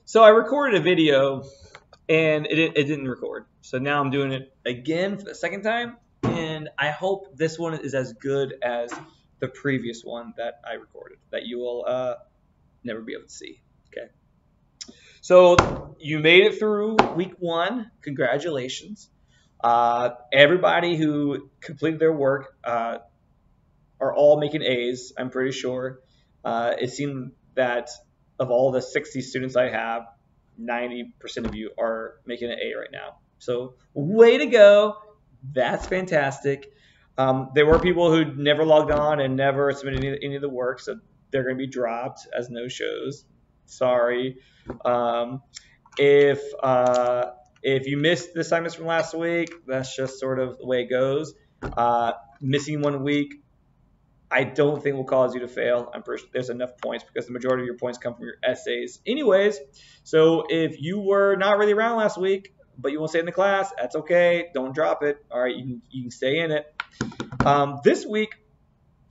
So I recorded a video and it didn't record. So now I'm doing it again for the second time, and I hope this one is as good as the previous one that I recorded that you will never be able to see. Okay. So you made it through week 1. Congratulations. Everybody who completed their work are all making A's, I'm pretty sure. It seemed that of all the 60 students I have, 90% of you are making an A right now. So way to go. That's fantastic. There were people who never logged on and never submitted any of the work, so they're going to be dropped as no-shows. Sorry. If you missed the assignments from last week, that's just sort of the way it goes. Missing 1 week, I don't think will cause you to fail. I'm pretty sure there's enough points because the majority of your points come from your essays anyways. So if you were not really around last week, but you won't stay in the class, that's okay. Don't drop it. All right, you can stay in it. This week,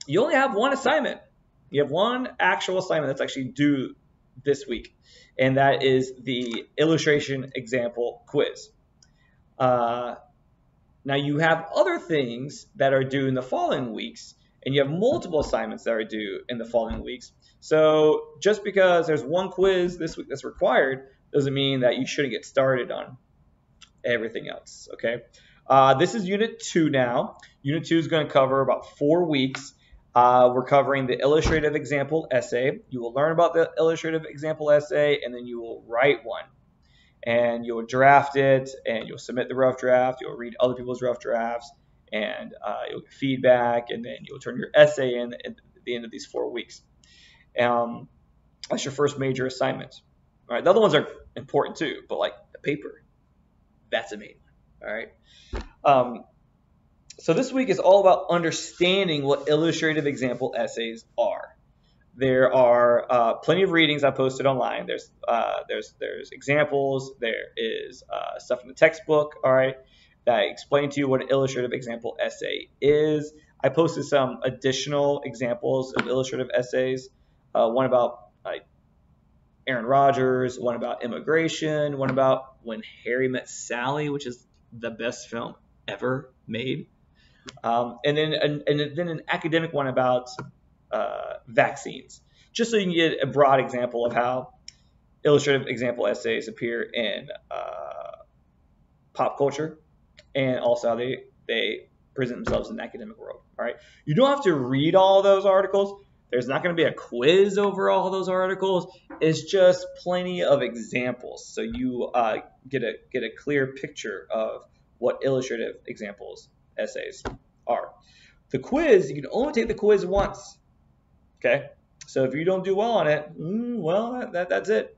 you only have one assignment. You have one actual assignment that's actually due this week, and that is the illustration example quiz. Now you have other things that are due in the following weeks, and you have multiple assignments that are due in the following weeks. So just because there's one quiz this week that's required doesn't mean that you shouldn't get started on everything else, okay? This is Unit 2 now. Unit 2 is going to cover about 4 weeks. We're covering the illustrative example essay. You will learn about the illustrative example essay, and then you will write one. And you'll draft it, and you'll submit the rough draft. You'll read other people's rough drafts, and you'll get feedback, and then you'll turn your essay in at the end of these 4 weeks. That's your first major assignment. All right, the other ones are important too, but like the paper, that's a main one. All right. So this week is all about understanding what illustrative example essays are. There are plenty of readings I posted online. There's examples. There is stuff in the textbook, all right, that explain to you what an illustrative example essay is. I posted some additional examples of illustrative essays. One about Aaron Rodgers, one about immigration, one about When Harry Met Sally, which is the best film ever made, and then an academic one about vaccines, just so you can get a broad example of how illustrative example essays appear in pop culture, and also how they present themselves in the academic world. All right, you don't have to read all those articles. There's not going to be a quiz over all those articles. It's just plenty of examples, so you get a clear picture of what illustrative examples essays are. The quiz, you can only take the quiz once. Okay, so if you don't do well on it, well, that's it.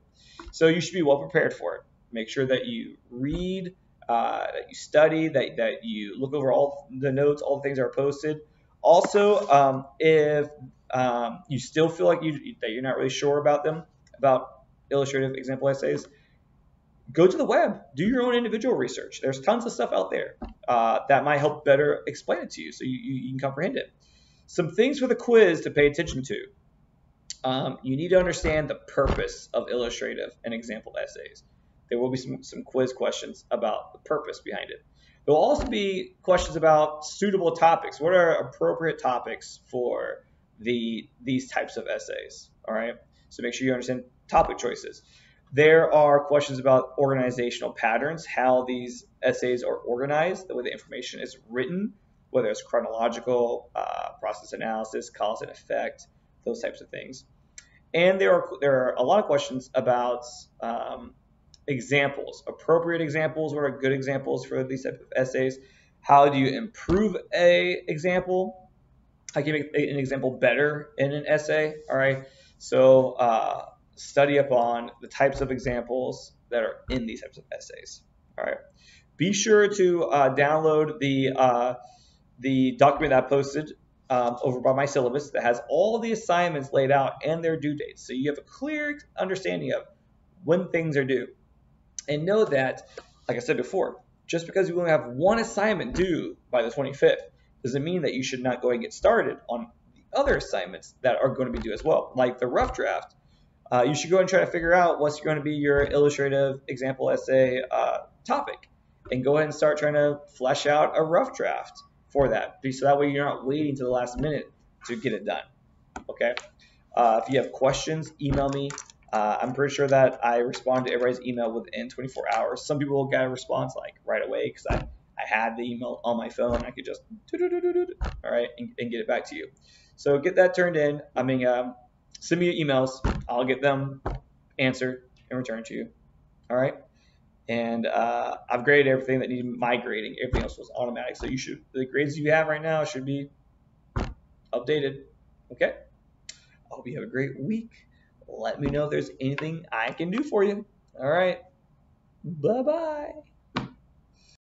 So you should be well prepared for it. Make sure that you read, that you study, that you look over all the notes, all the things that are posted. Also, if you still feel like that you're not really sure about illustrative example essays, go to the web, do your own individual research. There's tons of stuff out there that might help better explain it to you so you can comprehend it. Some things for the quiz to pay attention to. You need to understand the purpose of illustrative and example essays. There will be some quiz questions about the purpose behind it. There will also be questions about suitable topics. What are appropriate topics for these types of essays? All right, so make sure you understand topic choices. There are questions about organizational patterns, how these essays are organized, the way the information is written, whether it's chronological, process analysis, cause and effect, those types of things. And there are a lot of questions about examples, appropriate examples. What are good examples for these types of essays? How do you improve a example? How can you make an example better in an essay? All right, so study up on the types of examples that are in these types of essays. All right, be sure to download the document that I posted over by my syllabus that has all the assignments laid out and their due dates, so you have a clear understanding of when things are due. And know that, like I said before, just because you only have one assignment due by the 25th doesn't mean that you should not go and get started on the other assignments that are going to be due as well, like the rough draft. you should go and try to figure out what's going to be your illustrative example essay topic, and go ahead and start trying to flesh out a rough draft for that. So that way you're not waiting to the last minute to get it done. Okay. If you have questions, email me. I'm pretty sure that I respond to everybody's email within 24 hours. Some people will get a response like right away because I had the email on my phone. I could just all right and get it back to you. So get that turned in. I mean, send me your emails. I'll get them answered and returned to you. All right. And I've graded everything that needed my grading. Everything else was automatic. So the grades you have right now should be updated. Okay. I hope you have a great week. Let me know if there's anything I can do for you. All right. Bye-bye.